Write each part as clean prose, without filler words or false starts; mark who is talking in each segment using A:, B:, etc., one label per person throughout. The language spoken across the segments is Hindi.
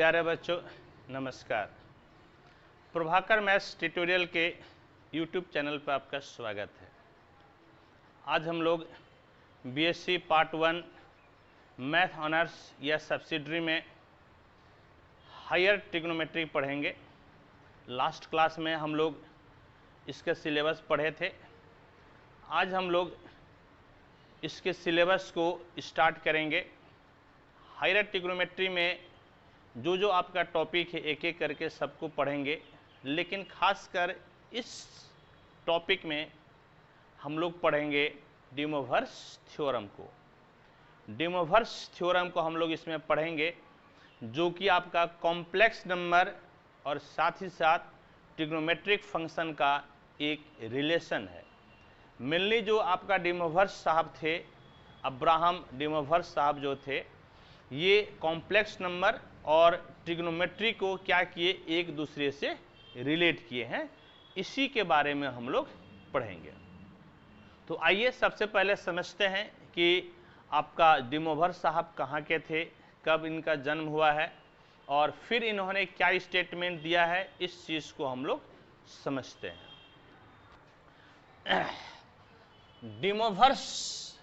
A: प्यारे बच्चों नमस्कार। प्रभाकर मैथ्स ट्यूटोरियल के यूट्यूब चैनल पर आपका स्वागत है। आज हम लोग बीएससी पार्ट 1 मैथ ऑनर्स या सब्सिडरी में हायर ट्रिग्नोमेट्री पढ़ेंगे। लास्ट क्लास में हम लोग इसके सिलेबस पढ़े थे। आज हम लोग इसके सिलेबस को स्टार्ट करेंगे। हायर ट्रिग्नोमेट्री में जो आपका टॉपिक है एक एक करके सबको पढ़ेंगे, लेकिन खासकर इस टॉपिक में हम लोग पढ़ेंगे डी मोवर्स थ्योरम को। डी मोवर्स थ्योरम को हम लोग इसमें पढ़ेंगे, जो कि आपका कॉम्प्लेक्स नंबर और साथ ही साथ ट्रिग्नोमेट्रिक फंक्शन का एक रिलेशन है। मेनली जो आपका डी मोवर्स साहब थे, अब्राहम डी मोवर्स साहब जो थे, ये कॉम्प्लेक्स नंबर और ट्रिग्नोमेट्री को क्या किए, एक दूसरे से रिलेट किए हैं। इसी के बारे में हम लोग पढ़ेंगे। तो आइए सबसे पहले समझते हैं कि आपका डी मोवर्स साहब कहाँ के थे, कब इनका जन्म हुआ है और फिर इन्होंने क्या स्टेटमेंट दिया है, इस चीज़ को हम लोग समझते हैं। डी मोवर्स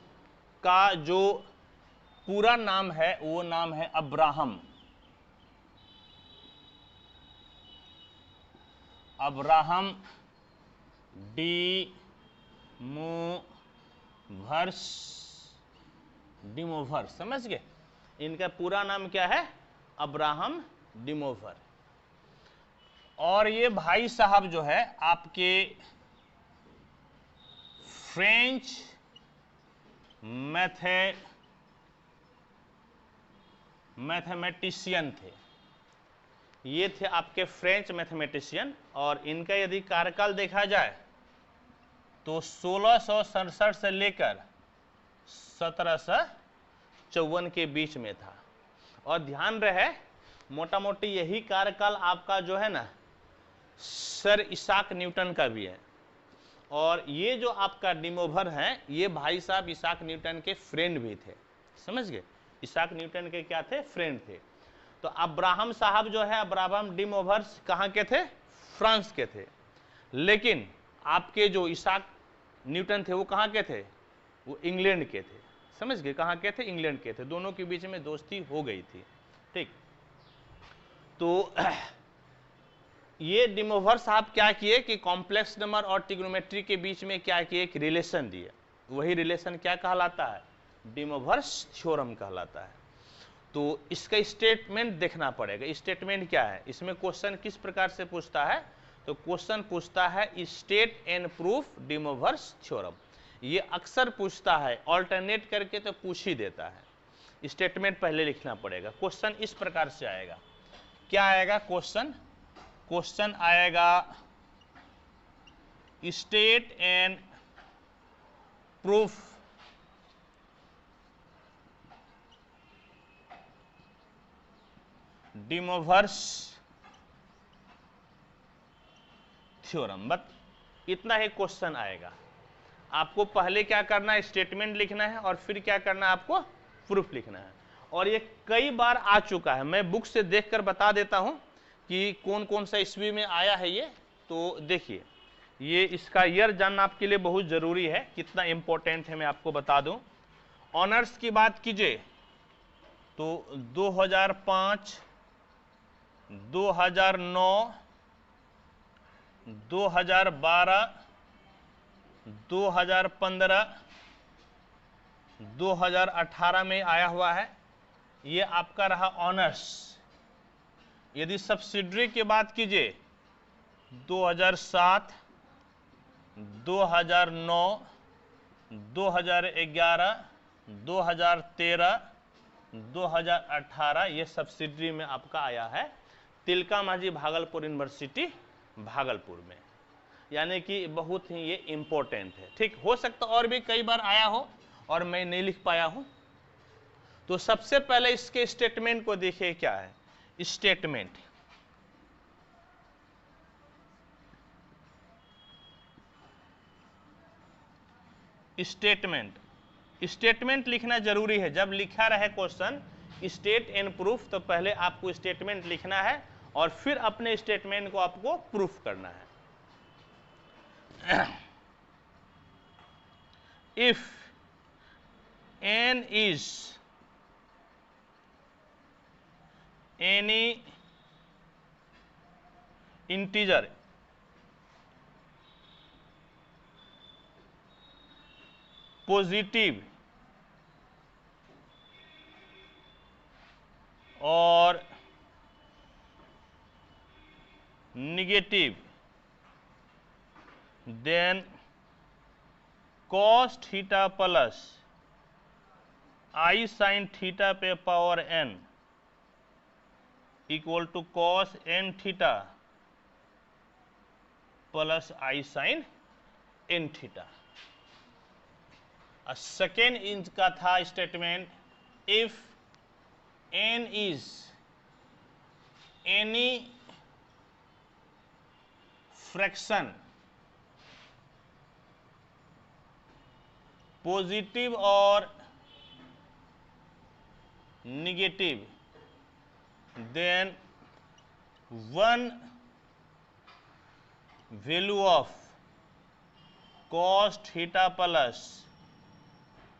A: का जो पूरा नाम है वो नाम है अब्राहम डी मोवर्स, समझ गए? इनका पूरा नाम क्या है? Abraham D mower. और ये भाई साहब जो है आपके फ्रेंच मैथमेटिशियन थे। ये थे आपके फ्रेंच मैथमेटिशियन, और इनका यदि कार्यकाल देखा जाए तो 1667 से लेकर 1754 के बीच में था। और ध्यान रहे, मोटा मोटी यही कार्यकाल आपका जो है ना सर इसाक न्यूटन का भी है। और ये जो आपका डी मोवर हैं, ये भाई साहब इसाक न्यूटन के फ्रेंड भी थे। समझ गए? इसाक न्यूटन के क्या थे? फ्रेंड थे। तो अब्राहम साहब जो है, अब्राहम डी मोवर्स कहाँ के थे? फ्रांस के थे। लेकिन आपके जो इसाक न्यूटन थे वो कहाँ के थे? वो इंग्लैंड के थे। समझ गए? कहाँ के थे? इंग्लैंड के थे। दोनों के बीच में दोस्ती हो गई थी। ठीक। तो ये डी मोवर्स साहब क्या किए कि कॉम्प्लेक्स नंबर और ट्रिग्नोमेट्री के बीच में क्या किए? एक रिलेशन दिए। वही रिलेशन क्या कहलाता है? डी मोवर्स थ्योरम कहलाता है। तो इसका स्टेटमेंट देखना पड़ेगा। स्टेटमेंट क्या है? इसमें क्वेश्चन किस प्रकार से पूछता है? तो क्वेश्चन पूछता है state and proof D mowers theorem. ये अक्सर पूछता है, ऑल्टरनेट करके तो पूछ ही देता है। स्टेटमेंट पहले लिखना पड़ेगा। क्वेश्चन इस प्रकार से आएगा। क्या आएगा क्वेश्चन? क्वेश्चन आएगा state and proof D mowers theorem. बस इतना ही क्वेश्चन आएगा। आपको पहले क्या करना है? स्टेटमेंट लिखना है, और फिर क्या करना है? आपको प्रूफ लिखना है। और ये कई बार आ चुका है। मैं बुक से देखकर बता देता हूं कि कौन कौन सा ईस्वी में आया है ये। तो देखिए, ये इसका ईयर जानना आपके लिए बहुत जरूरी है। कितना इंपॉर्टेंट है मैं आपको बता दूं। ऑनर्स की बात कीजिए तो 2005, 2009, 2012, 2015, 2018 में आया हुआ है। ये आपका रहा ऑनर्स। यदि सब्सिडरी की बात कीजिए 2007, 2009, 2011, 2013, 2018 ये सब्सिडरी में आपका आया है। तिलका मांझी भागलपुर यूनिवर्सिटी भागलपुर में। यानी कि बहुत ही ये इंपॉर्टेंट है। ठीक, हो सकता और भी कई बार आया हो और मैं नहीं लिख पाया हूं। तो सबसे पहले इसके स्टेटमेंट को देखिए। क्या है स्टेटमेंट? स्टेटमेंट लिखना जरूरी है। जब लिखा रहे क्वेश्चन स्टेट एंड प्रूफ, तो पहले आपको स्टेटमेंट लिखना है और फिर अपने स्टेटमेंट को आपको प्रूफ करना है। If n is any integer positive or negative, then cos theta plus I sin theta पे power n equal to cos n theta plus I sin n theta. Second इनका था statement, if n is any fraction positive और negative, then one value of cos theta plus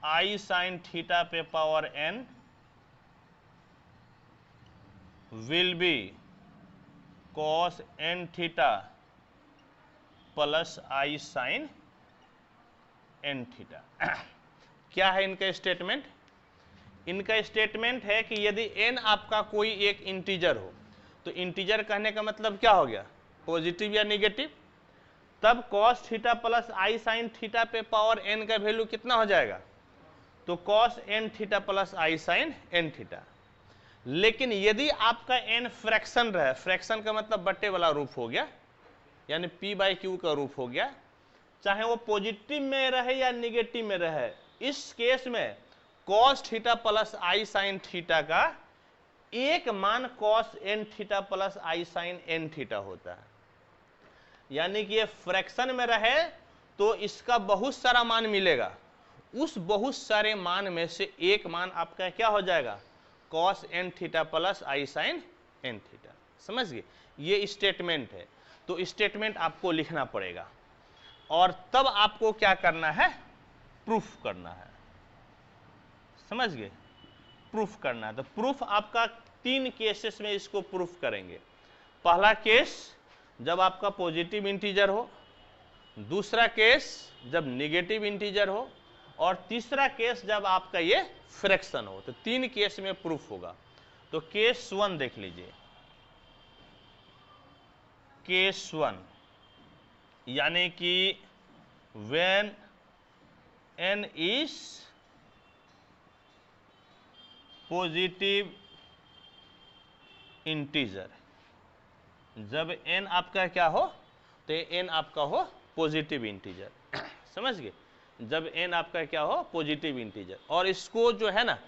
A: I sin theta पे power n will be cos n theta plus I sin n theta. क्या है इनका स्टेटमेंट? इनका स्टेटमेंट है कि यदि n आपका कोई एक इंटीजर हो, तो इंटीजर कहने का मतलब क्या हो गया, पॉजिटिव या नेगेटिव, तब cos theta plus I sin theta पे पावर n का वैल्यू कितना हो जाएगा, तो cos n theta plus I sin n theta. लेकिन यदि आपका n फ्रैक्शन रहे, फ्रैक्शन का मतलब बट्टे वाला रूप हो गया, यानी p/q का रूप हो गया, चाहे वो पॉजिटिव में रहे या निगेटिव में रहे, इस केस में cos theta plus I sin theta का एक मान cos n theta plus I sin n theta होता है। यानी कि ये फ्रैक्शन में रहे तो इसका बहुत सारा मान मिलेगा, उस बहुत सारे मान में से एक मान आपका क्या हो जाएगा, cos n theta plus I sin n theta. समझ गए? ये स्टेटमेंट है। तो स्टेटमेंट आपको लिखना पड़ेगा और तब आपको क्या करना है, प्रूफ करना है। समझ गए? प्रूफ करना है। तो प्रूफ आपका 3 केसेस में इसको प्रूफ करेंगे। पहला केस जब आपका पॉजिटिव इंटीजर हो, दूसरा केस जब नेगेटिव इंटीजर हो, और तीसरा केस जब आपका ये फ्रैक्शन हो। तो 3 केस में प्रूफ होगा। तो केस 1 देख लीजिए। केस 1 यानी कि when n is positive integer, जब n आपका क्या हो, तो n आपका हो पॉजिटिव इंटीजर। समझ गए? जब n आपका क्या हो, पॉजिटिव इंटीजर। और इसको जो है ना,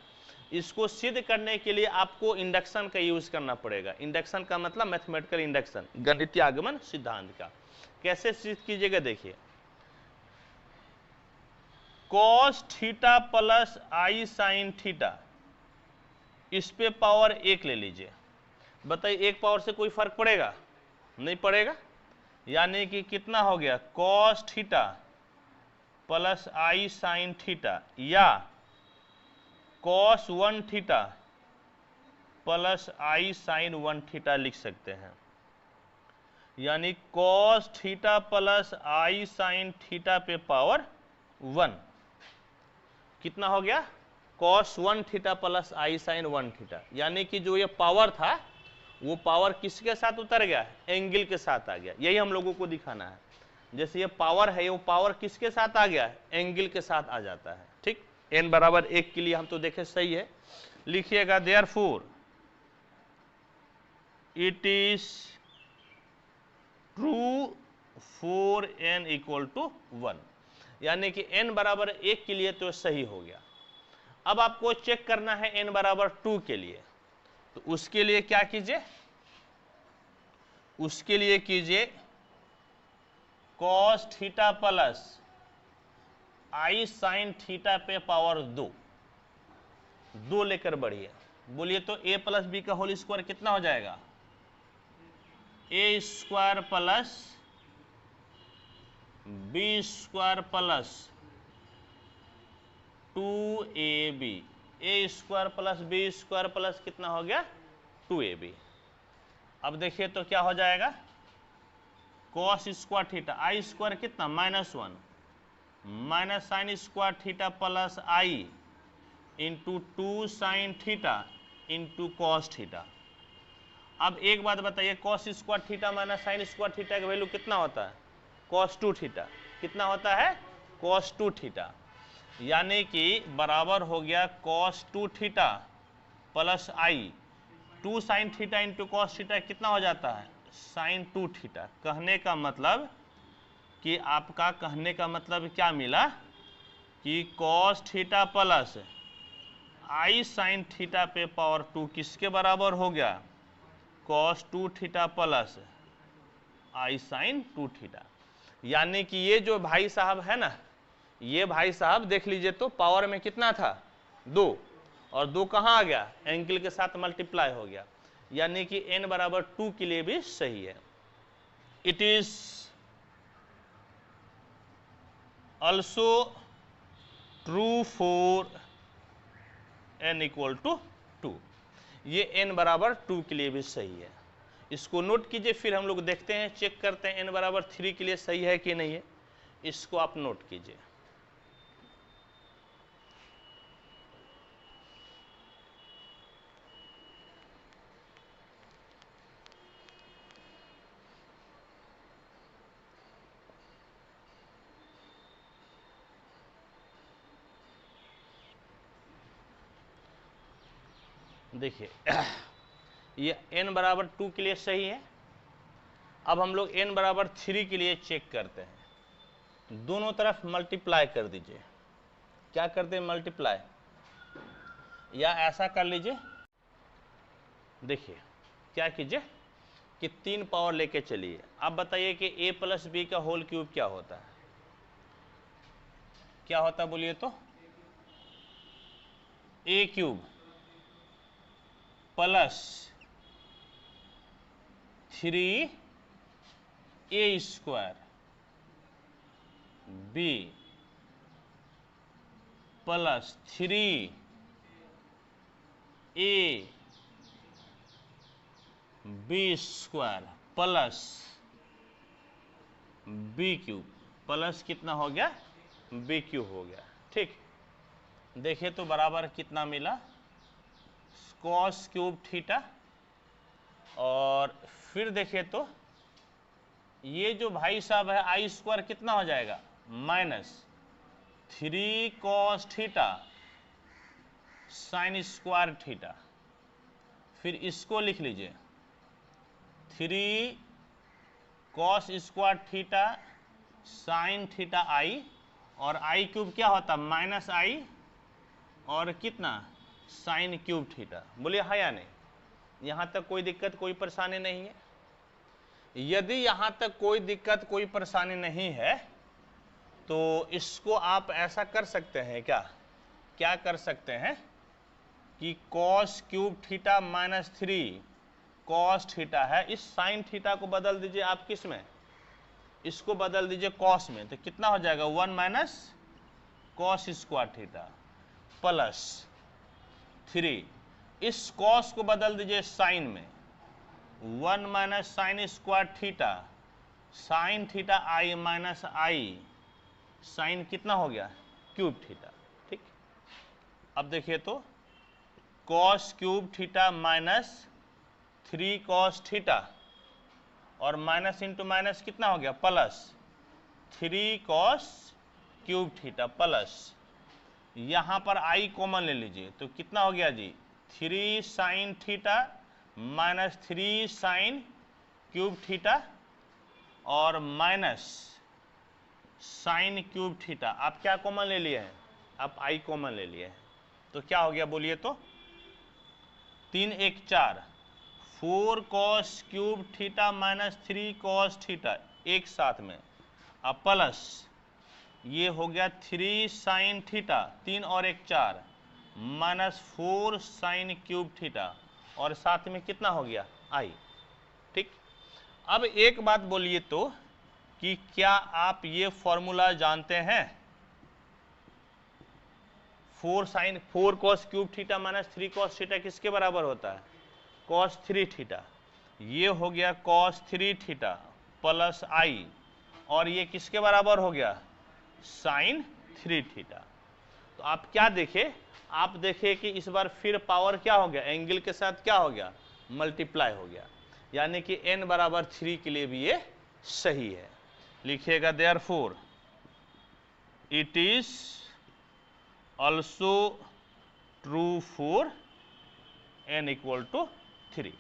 A: इसको सिद्ध करने के लिए आपको इंडक्शन का यूज करना पड़ेगा। इंडक्शन का मतलब मैथमेटिकल इंडक्शन, गणितीय आगमन सिद्धांत का। कैसे सिद्ध कीजिएगा, देखिए, cos theta plus I sin theta, इस पे पावर 1 ले लीजिए। बताइए, एक पावर से कोई फर्क पड़ेगा? नहीं पड़ेगा। यानी कि कितना हो गया, cos theta plus I sin theta, या cos 1 theta plus I sin 1 theta लिख सकते हैं। यानी cos theta plus I sin theta पे पावर 1 कितना हो गया, cos 1 theta plus I sin 1 theta. यानी कि जो ये पावर था वो पावर किसके साथ उतर गया, एंगल के साथ आ गया। यही हम लोगों को दिखाना है। जैसे ये पावर है, वो पावर किसके साथ आ गया, एंगल के साथ आ जाता है। ठीक, n बराबर 1 के लिए हम तो देखे सही है। लिखिएगा, therefore it is true for n equal to 1। यानी कि n बराबर 1 के लिए तो सही हो गया। अब आपको चेक करना है n बराबर 2 के लिए। तो उसके लिए क्या कीजिए, उसके लिए कीजिए cos theta plus I sin theta पे पावर 2 लेकर बढ़िए। बोलिए तो a प्लस बी का होल स्क्वायर कितना हो जाएगा? a square plus B square plus 2ab, a square plus B square plus कितना हो गया? 2ab। अब देखिए तो क्या हो जाएगा? Cos square theta i square कितना? -1 minus sine square theta plus i into 2 sine theta into cos theta. अब एक बात बताइए, cos square theta minus sine square theta का वैल्यू कितना होता है? Cos 2 theta. कितना होता है? Cos 2 theta. यानी कि बराबर हो गया cos 2 theta plus i 2 sine theta into cos theta कितना हो जाता है? Sign 2 theta. कहने का मतलब कि आपका कहने का मतलब क्या मिला कि कॉस थीटा प्लस आई साइन थीटा पे पावर 2 किसके बराबर हो गया? कॉस 2 थीटा प्लस आई साइन 2 थीटा। यानी कि ये जो भाई साहब है ना, ये भाई साहब देख लीजिए तो पावर में कितना था? 2, और 2 कहाँ आ गया? एंगल के साथ मल्टीप्लाई हो गया। यानी कि n बराबर 2 के लिए भी सही है। It is also true for n equal to 2। ये n बराबर 2 के लिए भी सही है। इसको नोट कीजिए, फिर हम लोग देखते हैं, चेक करते हैं n बराबर 3 के लिए सही है कि नहीं है। इसको आप नोट कीजिए। देखिए ये n बराबर 2 के लिए सही है। अब हम लोग n बराबर 3 के लिए चेक करते हैं। दोनों तरफ मल्टीप्लाई कर दीजिए। क्या करते हैं? मल्टीप्लाई, या ऐसा कर लीजिए। देखिए क्या कीजिए कि 3 पावर लेके चलिए। अब बताइए कि a प्लस बी का होल क्यूब क्या होता है? क्या होता है बोलिए तो? a cube plus 3a square b plus 3a b square plus b cube plus कितना हो गया? b क्यूब हो गया। ठीक, देखिए तो बराबर कितना मिला? Cos cube theta. और फिर देखिए तो ये जो भाई साहब है आई स्क्वायर कितना हो जाएगा? -3 cos theta sine square theta. फिर इसको लिख लीजिए 3 cos square theta sine theta i, और आई क्यूब क्या होता? -i और कितना? Sine cube theta. बोलिए हाँ या नहीं? यहाँ तक कोई दिक्कत कोई परेशानी नहीं है? यदि यहाँ तक कोई दिक्कत कोई परेशानी नहीं है तो इसको आप ऐसा कर सकते हैं। क्या कर सकते हैं कि cos cube theta -3 cos theta है, इस साइन थीटा को बदल दीजिए आप किस में? इसको बदल दीजिए कॉस में। तो कितना हो जाएगा? 1 minus cos square theta plus 3, इस कॉस को बदल दीजिए साइन में, 1 minus sine square theta sine theta i minus I sine कितना हो गया? Cube theta. ठीक, अब देखिए तो cos cube theta -3 cos theta, और माइनस इंटू माइनस कितना हो गया? Plus 3 cos cube theta plus, यहाँ पर आई कॉमन ले लीजिए तो कितना हो गया जी? 3 sine theta -3 sign cube theta और माइनस साइन क्यूब थीटा। आप क्या कॉमन ले लिए हैं? आप आई कॉमन ले लिए हैं। तो क्या हो गया बोलिए तो? 3 1 4 4 cos cube theta -3 cos theta एक साथ में, अब प्लस ये हो गया 3 साइन थीटा, 3 और 1 4 माइनस 4 साइन क्यूब थीटा और साथ में कितना हो गया आई। ठीक, अब एक बात बोलिए तो कि क्या आप ये फॉर्मूला जानते हैं? 4 cos cube theta minus 3 cos theta किसके बराबर होता है? Cos 3 theta. ये हो गया कॉस 3 थीटा प्लस आई, और ये किसके बराबर हो गया? साइन 3 थीटा। तो आप क्या देखे? आप देखे कि इस बार फिर पावर क्या हो गया? एंगल के साथ क्या हो गया? मल्टीप्लाई हो गया, यानी कि n बराबर 3 के लिए भी ये सही है। लिखिएगा therefore it is also true for n equal to 3।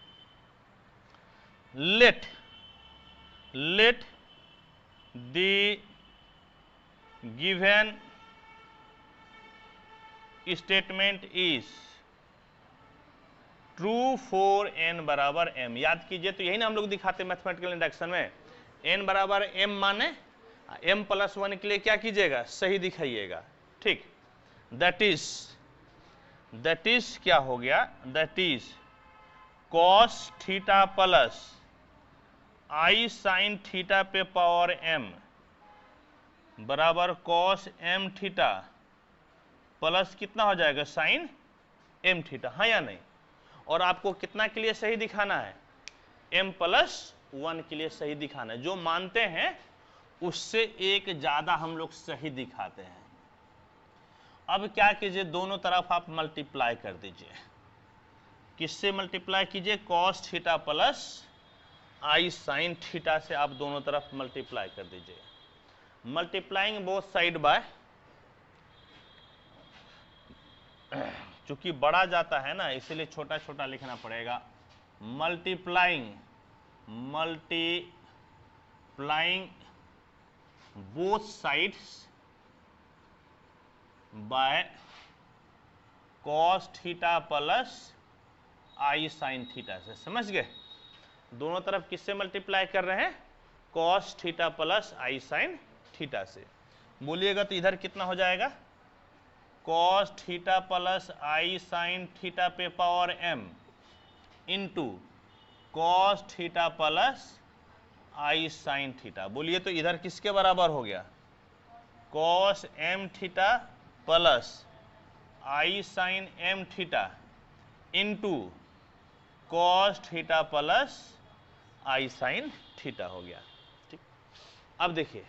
A: let the given statement is true for n बराबर m। याद कीजिए, तो यही ना हम लोग दिखाते मैथमेटिकल इंडक्शन में, n बराबर m माने m प्लस 1 के लिए क्या कीजिएगा? सही दिखाइएगा। ठीक, दैट इज क्या हो गया? That is cos theta plus I sine theta पे पावर m बराबर cos m थीटा प्लस कितना हो जाएगा? Sine m theta. हाँ या नहीं? और आपको कितना के लिए सही दिखाना है? m प्लस 1 के लिए सही दिखाना है। जो मानते हैं उससे एक ज्यादा हम लोग सही दिखाते हैं। अब क्या कीजिए, दोनों तरफ आप मल्टीप्लाई कर दीजिए। किससे मल्टीप्लाई कीजिए? cos थीटा प्लस आई साइन थीटा से आप दोनों तरफ मल्टीप्लाई कर दीजिए। मल्टीप्लाइंग बोथ साइड बाय, चूंकि बड़ा जाता है ना इसलिए छोटा छोटा लिखना पड़ेगा। Multiplying both sides by cos theta plus I sine theta से। समझ गए? दोनों तरफ किससे मल्टीप्लाई कर रहे हैं? cos थीटा प्लस आई साइन थीटा से। बोलिएगा तो इधर कितना हो जाएगा? cos थीटा प्लस आई साइन थीटा पे power m into cos theta plus आई साइन थीटा। बोलिए तो इधर किसके बराबर हो गया? cos m थीटा प्लस आई sine m theta into cos theta plus आई साइन थीटा हो गया। ठीक, अब देखिए,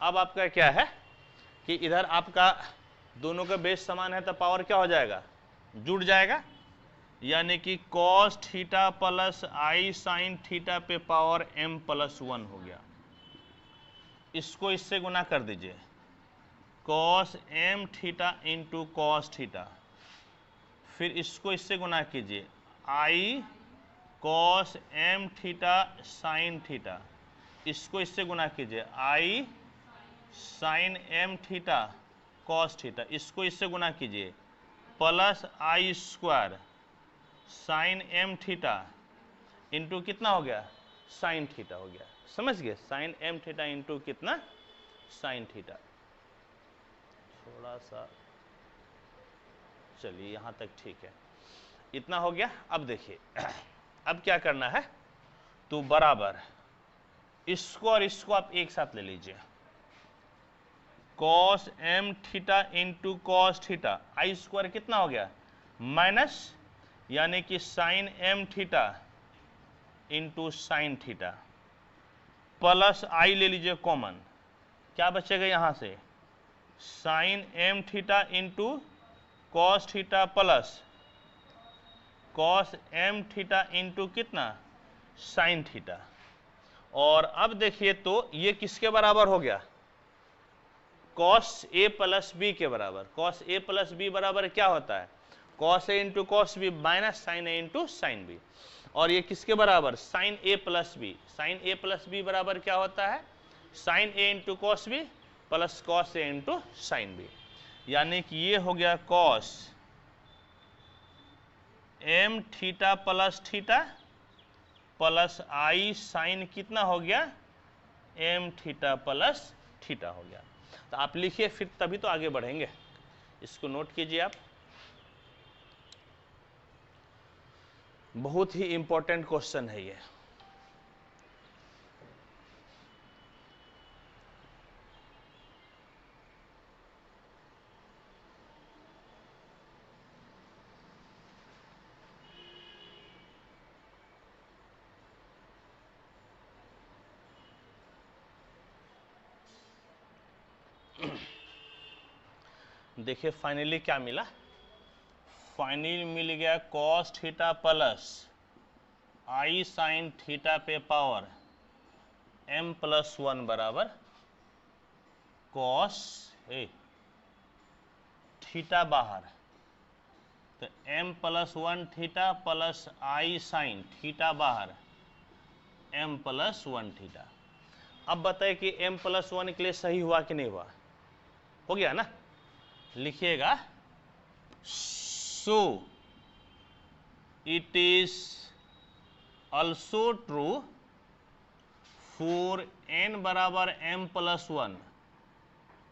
A: अब आपका क्या है कि इधर आपका दोनों का बेस समान है तो पावर क्या हो जाएगा? जुड़ जाएगा, यानी कि cos थीटा प्लस आई साइन थीटा पे पावर m प्लस 1 हो गया। इसको इससे गुना कर दीजिए, cos m theta into cos theta, फिर इसको इससे गुना कीजिए, i cos m theta sine theta, इसको इससे गुना कीजिए, i sine m theta cos theta, इसको इससे गुना कीजिए, plus i square sine m theta into कितना हो गया? साइन थीटा हो गया। समझ गए? साइन m थीटा इंटू कितना? Sine theta. थोड़ा सा चलिए यहां तक ठीक है, इतना हो गया। अब देखिए, अब क्या करना है, तो बराबर इसको और इसको आप एक साथ ले लीजिए, cos m theta into cos theta, i square कितना हो गया? माइनस, यानी कि sine m theta into sine theta, plus i ले लीजिए कॉमन, क्या बचेगा यहां से? Sine m theta into cos theta plus cos m theta into कितना? Sine theta. और अब देखिए तो ये किसके बराबर हो गया? cos a प्लस बी के बराबर। cos a प्लस बी बराबर क्या होता है? cos a into cos B minus sine a into sine B. और ये किसके बराबर? Sine a plus B. Sine a plus B बराबर क्या होता है? Sine a into cos B plus cos a into sine B. यानी कि ये हो गया cos m theta plus theta plus आई साइन कितना हो गया? m थीटा प्लस थीटा हो गया। तो आप लिखिए, फिर तभी तो आगे बढ़ेंगे। इसको नोट कीजिए आप। बहुत ही इंपॉर्टेंट क्वेश्चन है ये। देखिए फाइनली क्या मिला, फाइनली मिल गया cos थीटा प्लस आई साइन थीटा पे पावर m+1 बराबर cos थीटा बाहर, तो m+1 थीटा प्लस आई साइन थीटा बाहर m+1 थीटा। अब बताए कि m+1 के लिए सही हुआ कि नहीं हुआ, हो गया ना। लिखिएगा so it is also true for n बराबर m+1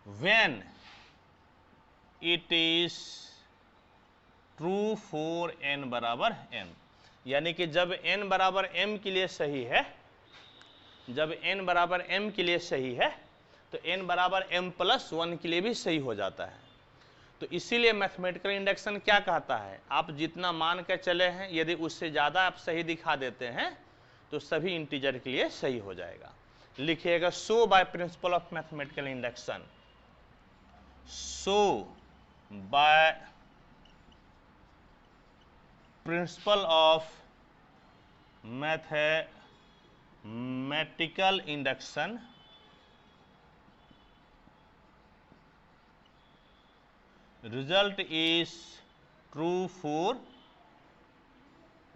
A: when it is true for n बराबर m। यानी कि जब n बराबर m के लिए सही है, जब n बराबर m के लिए सही है तो n बराबर m+1 के लिए भी सही हो जाता है। तो इसीलिए मैथमेटिकल इंडक्शन क्या कहता है, आप जितना मान के चले हैं यदि उससे ज़्यादा आप सही दिखा देते हैं तो सभी इंटीजर के लिए सही हो जाएगा। लिखिएगा so by principle of mathematical induction, so by principle of mathematical induction result is true for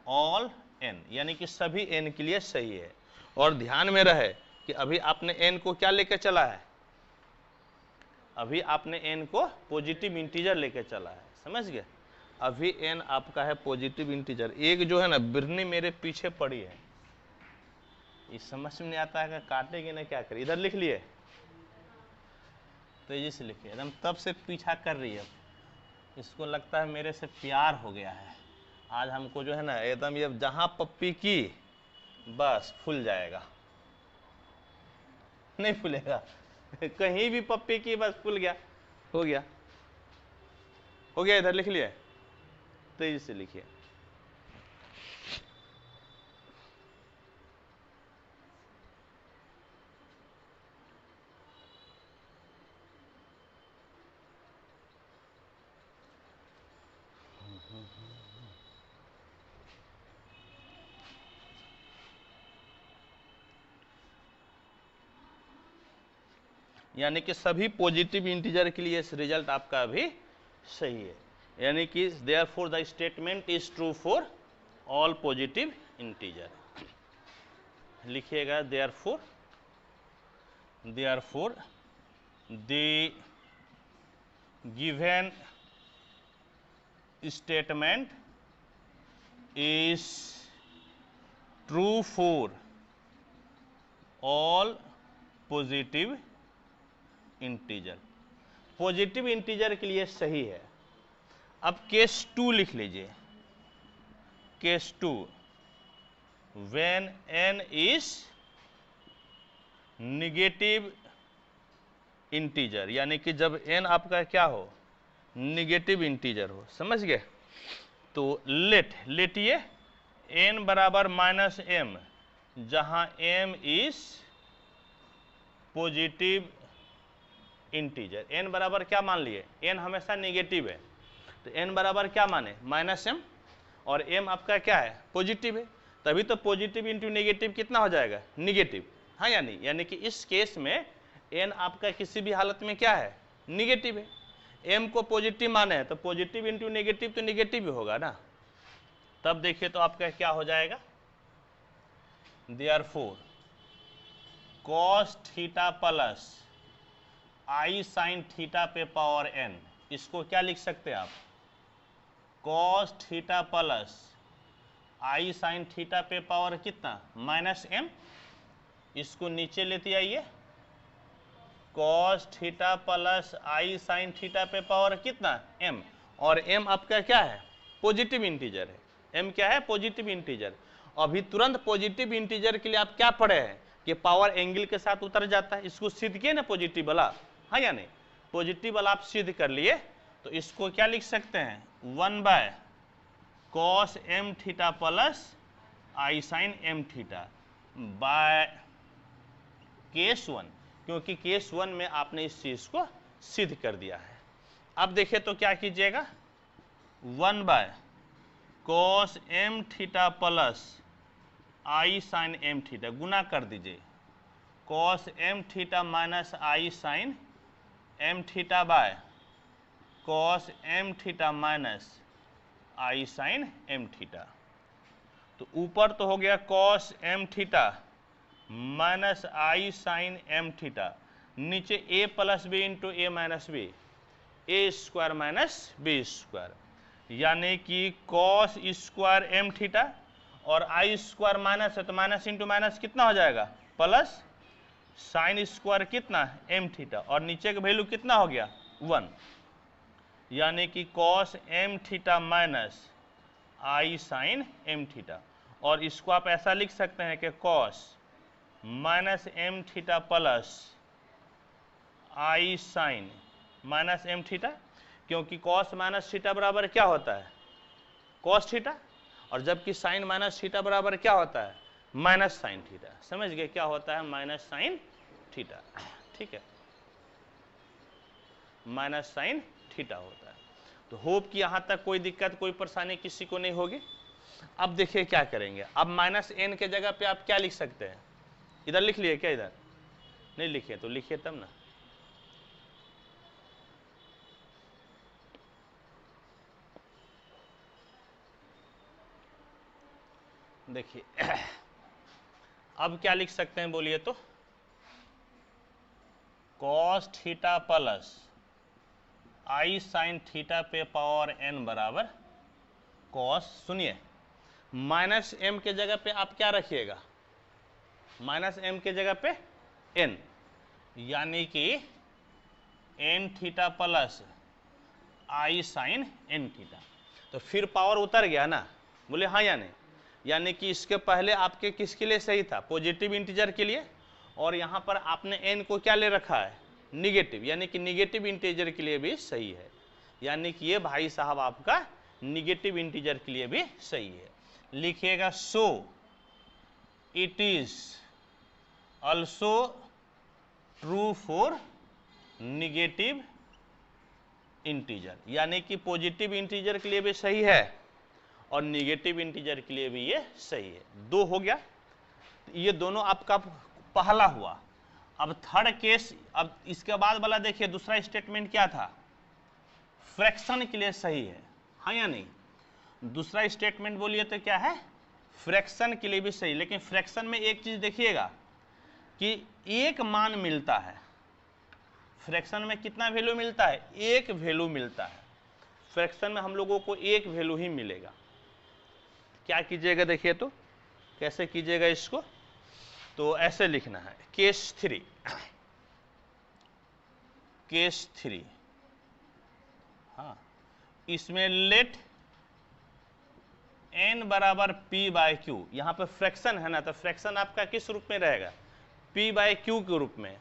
A: all n, यानी कि सभी n के लिए सही है। और ध्यान में रहे कि अभी आपने n को क्या लेकर चला है, अभी आपने n को पॉजिटिव इंटीजर लेकर चला है, समझ गए। अभी n आपका है पॉजिटिव इंटीजर। एक जो है ना बिरनी मेरे पीछे पड़ी है, ये समझ में नहीं आता है कि काटेगी ना क्या करे। इधर लिख लिए, तेजी से लिखिए, एकदम तब से पीछा कर रही है, इसको लगता है मेरे से प्यार हो गया है। आज हमको जो है ना एकदम ये जहां पप्पी की बस फूल जाएगा, नहीं फूलेगा कहीं भी पप्पी की बस फूल गया, हो गया, हो गया। इधर लिख लिए, तेजी से लिखिए। यानी कि सभी पॉजिटिव इंटीजर के लिए इस रिजल्ट आपका अभी सही है। यानी कि therefore the statement is true for all positive integer. लिखिएगा therefore the given statement is true for all positive integer. Positive integer के लिए सही है। अब केस 2 लिख लीजिए, case 2 when n is negative integer, यानी कि जब n आपका क्या हो, निगेटिव इंटीजर हो, समझ गए। तो लेटिए n बराबर -m, जहां m is positive integer. n बराबर क्या मान लिए, n हमेशा निगेटिव है, तो n बराबर क्या माने -m, और m आपका क्या है, पॉजिटिव है, तभी तो पॉजिटिव इंटू नेगेटिव कितना हो जाएगा, निगेटिव। हाँ या नहीं, यानी कि इस केस में n आपका किसी भी हालत में क्या है, निगेटिव है। m को पॉजिटिव माने हैं तो पॉजिटिव इंटू नेगेटिव तो निगेटिव ही होगा ना। तब देखिए तो आपका क्या हो जाएगा, देयरफॉर cos थीटा प्लस आई साइन थीटा पे पावर n, इसको क्या लिख सकते हैं आप, cos थीटा प्लस आई साइन थीटा पे पावर कितना -m, इसको नीचे लेते आइए, cos थीटा प्लस आई साइन थीटा पे पावर कितना m, और m आपका क्या है, पॉजिटिव इंटीजर है, m क्या है? Positive integer. अभी तुरंत पॉजिटिव इंटीजर के लिए आप क्या पढ़े हैं कि पावर एंगल के साथ उतर जाता है। इसको सिद्ध किए ना पॉजिटिव वाला, हाँ या नहीं? पॉजिटिव वाला आप सिद्ध कर लिए, तो इसको क्या लिख सकते हैं? 1/cos m theta plus I sine m theta by case 1, क्योंकि केस 1 में आपने इस चीज को सिद्ध कर दिया है। अब देखिए तो क्या कीजिएगा, 1/cos m थीटा प्लस आई साइन m थीटा गुना कर दीजिए cos m theta minus I sine m theta by cos m theta minus I sine m theta. तो ऊपर तो हो गया cos m थीटा माइनस आई साइन m थीटा, नीचे a plus B into A minus B, A square minus B square, यानी कि cos स्क्वायर m थीटा और आई स्क्वायर माइनस है तो माइनस इंटू माइनस कितना हो जाएगा? प्लस साइन स्क्वायर कितना? m थीटा, और नीचे का वैल्यू कितना हो गया? 1, यानी कि cos m थीटा माइनस आई साइन m थीटा। और इसको आप ऐसा लिख सकते हैं कि cos minus m theta plus आई साइन माइनस m थीटा, क्योंकि cos माइनस थीटा बराबर क्या होता है? cos थीटा, और जबकि साइन माइनस थीटा बराबर क्या होता है? Minus sine theta. समझ गए क्या होता है? माइनस साइन थीटा, ठीक है, माइनस साइन थीटा होता है। तो होप कि यहां तक कोई दिक्कत, कोई परेशानी किसी को नहीं होगी। अब देखिए क्या करेंगे, अब माइनस n के जगह पे आप क्या लिख सकते हैं? इधर लिख लिए क्या? इधर नहीं लिखिए तो लिखिए तब ना। देखिए अब क्या लिख सकते हैं बोलिए तो? cos थीटा प्लस आई साइन थीटा पे पावर n बराबर cos, सुनिए माइनस m के जगह पे आप क्या रखिएगा? माइनस m के जगह पे n, यानी कि n थीटा प्लस आई साइन n थीटा। तो फिर पावर उतर गया ना, बोले हाँ या नहीं? यानी कि इसके पहले आपके किसके लिए सही था? पॉजिटिव इंटीजर के लिए, और यहाँ पर आपने n को क्या ले रखा है? निगेटिव, यानी कि निगेटिव इंटीजर के लिए भी सही है। यानी कि ये भाई साहब आपका निगेटिव इंटीजर के लिए भी सही है। लिखिएगा so it is also true for negative integer, यानी कि पॉजिटिव इंटीजर के लिए भी सही है और निगेटिव इंटीजर के लिए भी ये सही है। 2 हो गया, ये दोनों आपका पहला हुआ। अब थर्ड केस, अब इसके बाद वाला देखिए दूसरा स्टेटमेंट क्या था? फ्रैक्शन के लिए सही है, हाँ या नहीं? दूसरा स्टेटमेंट बोलिए तो क्या है? फ्रैक्शन के लिए भी सही। लेकिन फ्रैक्शन में एक चीज देखिएगा कि एक मान मिलता है। फ्रैक्शन में कितना वैल्यू मिलता है? एक वैल्यू मिलता है। फ्रैक्शन में हम लोगों को एक वैल्यू ही मिलेगा। क्या कीजिएगा देखिए तो, कैसे कीजिएगा इसको? तो ऐसे लिखना है, केस 3, केस 3, हाँ, इसमें लेट n बराबर p बाय क्यू। यहाँ पे फ्रैक्शन है ना, तो फ्रैक्शन आपका किस रूप में रहेगा? p बाय क्यू के रूप में।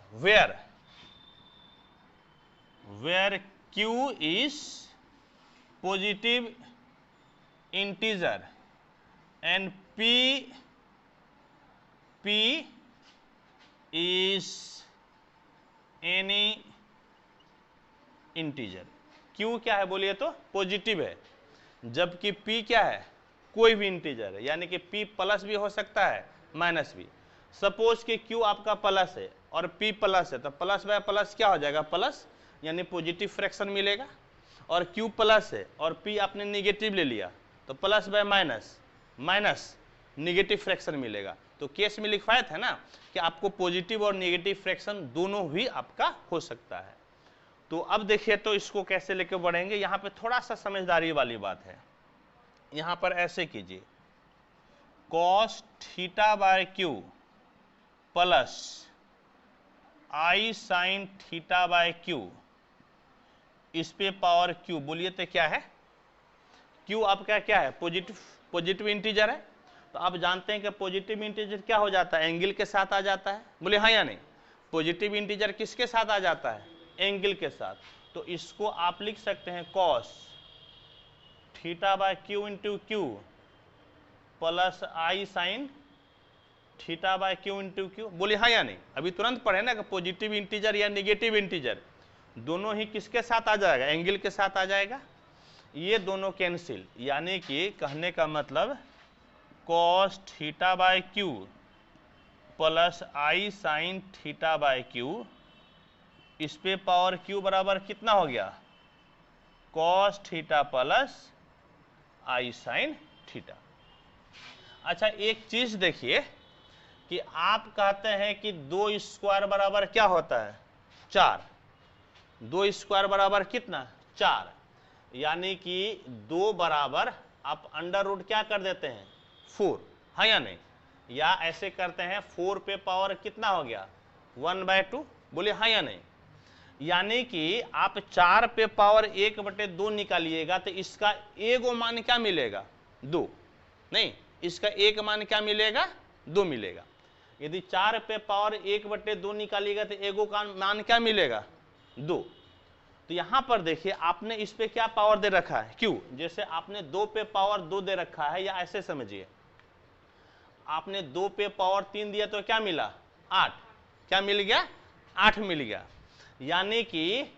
A: Where q is positive integer and p is any integer. q क्या है बोलिए तो? पॉजिटिव है, जबकि p क्या है? कोई भी इंटीजर है, यानी कि p प्लस भी हो सकता है माइनस भी। सपोज कि q आपका प्लस है और p प्लस है, तो प्लस बाय प्लस क्या हो जाएगा? प्लस, यानी पॉजिटिव फ्रैक्शन मिलेगा। और q प्लस है और p आपने निगेटिव ले लिया, तो plus by minus, minus negative fraction मिलेगा। तो केस में लिखवाया था ना कि आपको पॉजिटिव और निगेटिव फ्रैक्शन दोनों भी आपका हो सकता है। तो अब देखिए तो इसको कैसे लेके बढ़ेंगे। यहाँ पे थोड़ा सा समझदारी वाली बात है। यहाँ पर ऐसे कीजिए, cos theta bye Q plus I sine theta by Q, इस पे पावर क्यू बोलिए तो क्या है? क्यू आपका क्या है, पॉजिटिव इंटीजर है। तो आप जानते हैं कि पॉजिटिव इंटीजर क्या हो जाता है, एंगल के साथ आ जाता है, बोले हाँ या नहीं। पॉजिटिव इंटीजर किसके साथ आ जाता है, एंगल के साथ। तो इसको आप लिख सकते हैं cos theta by Q into Q plus I sine theta by Q into Q, बोले हाँ या नहीं। अभी तुरंत पढ़े ना कि पॉजिटिव इंटीजर या नेगेटिव इंटीजर दोनों ही किसके साथ आ जाएगा, एंगल के साथ आ जाएगा। ये दोनों कैंसिल, यानी कि कहने का मतलब cos theta by Q plus I sine theta by Q, इस पे पावर क्यू बराबर कितना हो गया, कॉस थीटा प्लस आई साइन थीटा। अच्छा एक चीज देखिए कि आप कहते हैं कि 2 स्क्वायर बराबर क्या होता है, 4। 2 स्क्वायर बराबर कितना, 4, यानी कि 2 बराबर आप अंडर रूट क्या कर देते हैं, 4, हाँ या नहीं। या ऐसे करते हैं 4 पे पावर कितना हो गया, 1/2, बोले हाँ या नहीं। यानी कि आप 4 पे पावर 1/2 निकालिएगा तो इसका एगो मान क्या मिलेगा, 2, नहीं, इसका एक मान क्या मिलेगा, 2 मिलेगा। यदि 4 पे पावर 1/2 निकालिएगा तो एगो का मान क्या मिलेगा, 2। तो यहां पर देखिए आपने इस पे क्या पावर दे रखा है, क्यों, जैसे आपने 2 पे पावर 2 दे रखा है, या ऐसे समझिए आपने 2 पे पावर 3 दिया तो क्या मिला, 8, क्या मिल गया, 8 मिल गया। यानी कि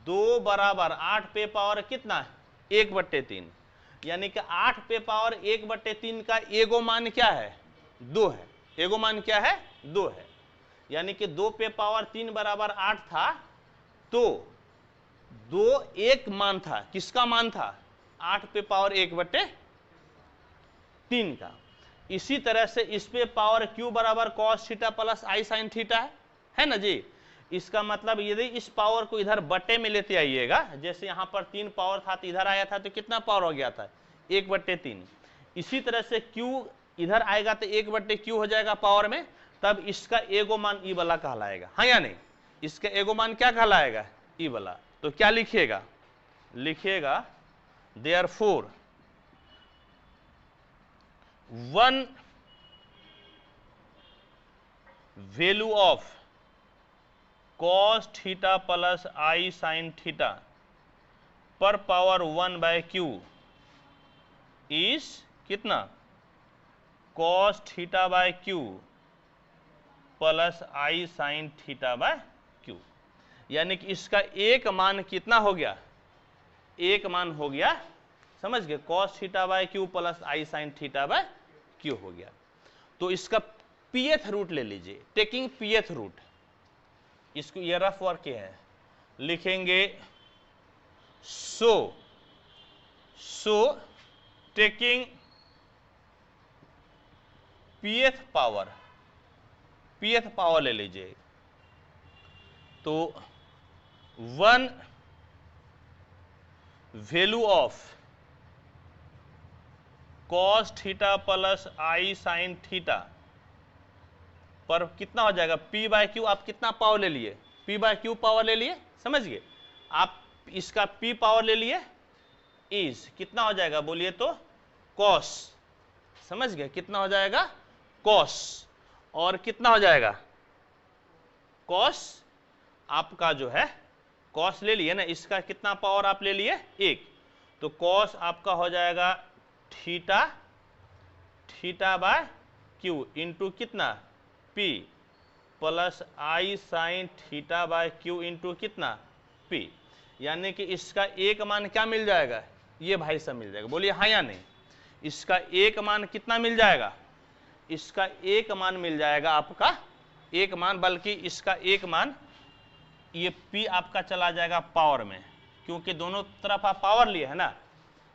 A: 2 बराबर 8 पे पावर कितना, 1/3, यानी कि 8 पे पावर 1/3 का एगो मान क्या है, 2 है। एगो मान क्या है, 2 है। यानी कि 2 पे पावर 3 बराबर 8 था, तो 2 एक मान था, किसका मान था, 8 पे पावर 1/3 का। इसी तरह से इस पे पावर क्यू बराबर कॉस थीटा प्लस आई साइन थीटा है ना जी। इसका मतलब यदि इस पावर को इधर बटे में लेते आइएगा, जैसे यहां पर 3 पावर था तो इधर आया था तो कितना पावर हो गया था, 1/3। इसी तरह से क्यू इधर आएगा तो 1/q हो जाएगा पावर में, तब इसका एगो मान ई वाला कहलाएगा, हाँ या नहीं। इसका एगो मान क्या कहलाएगा, ई वाला। तो क्या लिखिएगा, लिखिएगा therefore 1 value of cos theta plus I sine theta पर पावर 1/q इज कितना, cos theta bye Q plus I sine theta by Q. यानी कि इसका एक मान कितना हो गया, एक मान हो गया, समझ गए, cos theta bye Q plus I sine theta by Q हो गया। तो इसका pth रूट ले लीजिए, टेकिंग pth रूट, इसको ये रफ वर्क है, लिखेंगे सो टेकिंग pth पावर ले लीजिए, तो 1 value of cos theta plus I sine theta पर कितना हो जाएगा, p/q। आप कितना पावर ले लिए, p/q पावर ले लिए, समझ गए। आप इसका p पावर ले लिए, इज कितना हो जाएगा बोलिए तो, cos, समझ गए, कितना हो जाएगा, cos, और कितना हो जाएगा, cos आपका जो है cos ले लिए ना, इसका कितना पावर आप ले लिए, 1। तो cos आपका हो जाएगा थीटा बाय क्यू इंटू कितना, p plus I sine theta by Q into कितना, p। यानी कि इसका एक मान क्या मिल जाएगा, ये भाई सब मिल जाएगा, बोलिए हाँ या नहीं। इसका एक मान कितना मिल जाएगा, इसका एक मान मिल जाएगा आपका, एक मान, बल्कि इसका एक मान, ये p आपका चला जाएगा पावर में, क्योंकि दोनों तरफ आप पावर लिए है ना,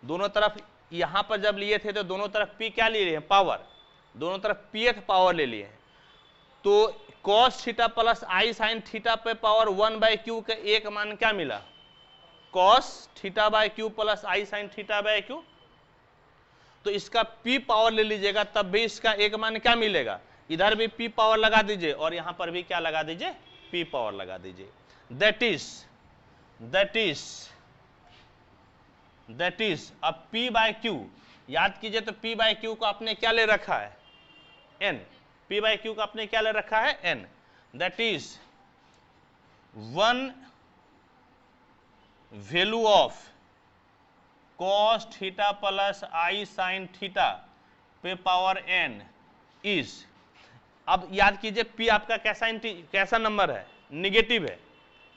A: दोनों तरफ यहां पर जब लिए थे तो दोनों तरफ p क्या ले लिए हैं, पावर, दोनों तरफ pth पावर ले लिए हैं। तो cos थीटा प्लस आई साइन थीटा पे पावर 1/q का एक मान क्या मिला, cos theta bye Q plus I sine theta by Q. तो इसका p पावर ले लीजिएगा तब भी इसका एक मान क्या मिलेगा, इधर भी p पावर लगा दीजिए और यहां पर भी क्या लगा दीजिए, p पावर लगा दीजिए। दैट इज दैट इज अब P बाय Q, याद कीजिए तो P बाय Q को आपने क्या ले रखा है, N, P बाय Q को आपने क्या ले रखा है, N, that is 1 value of cos theta plus I sin theta पे पावर n इज, अब याद कीजिए P आपका कैसा नंबर है,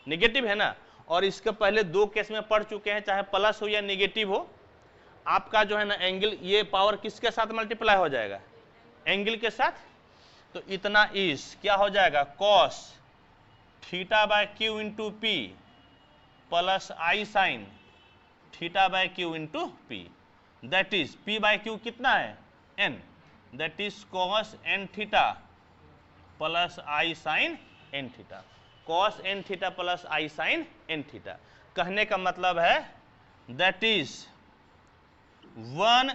A: निगेटिव है ना, और इसके पहले दो केस में पढ़ चुके हैं, चाहे प्लस हो या निगेटिव हो, आपका जो है ना एंगल, ये पावर किसके साथ मल्टीप्लाई हो जाएगा, एंगल के साथ, तो इतना इज क्या हो जाएगा, cos theta by Q into P plus I sin theta by Q into P, that is P by Q कितना है, N, that is cos n theta plus I sin n theta, cos n theta plus I sin n theta. कहने का मतलब है that is 1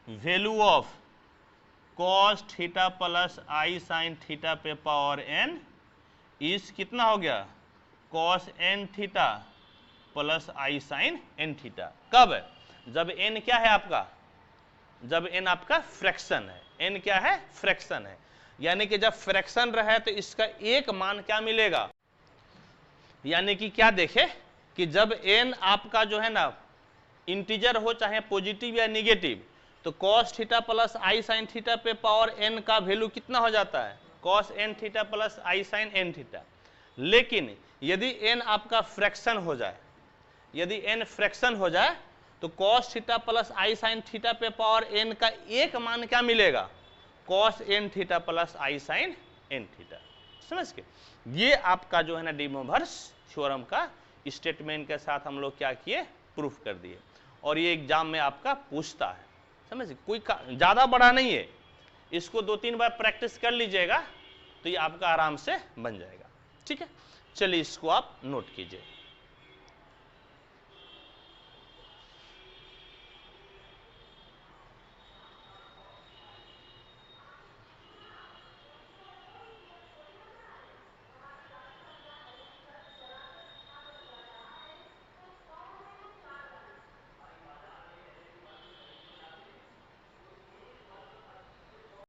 A: value of cos theta plus I sin theta पे पावर n इज कितना हो गया, cos n theta plus I sin n theta. कब, जब n क्या है आपका, जब n आपका फ्रैक्शन है, n क्या है, फ्रैक्शन है, यानी कि जब फ्रैक्शन रहे तो इसका एक मान क्या मिलेगा, यानी कि क्या देखे कि जब n आपका जो है ना इंटीजर हो, चाहे पॉजिटिव या निगेटिव, तो cos theta plus I sin theta पे पावर n का वैल्यू कितना हो जाता है, cos n theta plus I sin n theta. लेकिन यदि n आपका फ्रैक्शन हो जाए, यदि n फ्रैक्शन हो जाए तो cos theta plus I sin theta पे पावर n का एक मान क्या मिलेगा, cos n theta plus I sin n theta. समझ के, ये आपका जो है ना डी मोवर्स थ्योरम का स्टेटमेंट के साथ हम लोग क्या किए, प्रूफ कर दिए, और ये एग्जाम में आपका पूछता है। समझ, कोई ज्यादा बड़ा नहीं है, इसको 2-3 बार प्रैक्टिस कर लीजिएगा तो ये आपका आराम से बन जाएगा। ठीक है, चलिए इसको आप नोट कीजिए।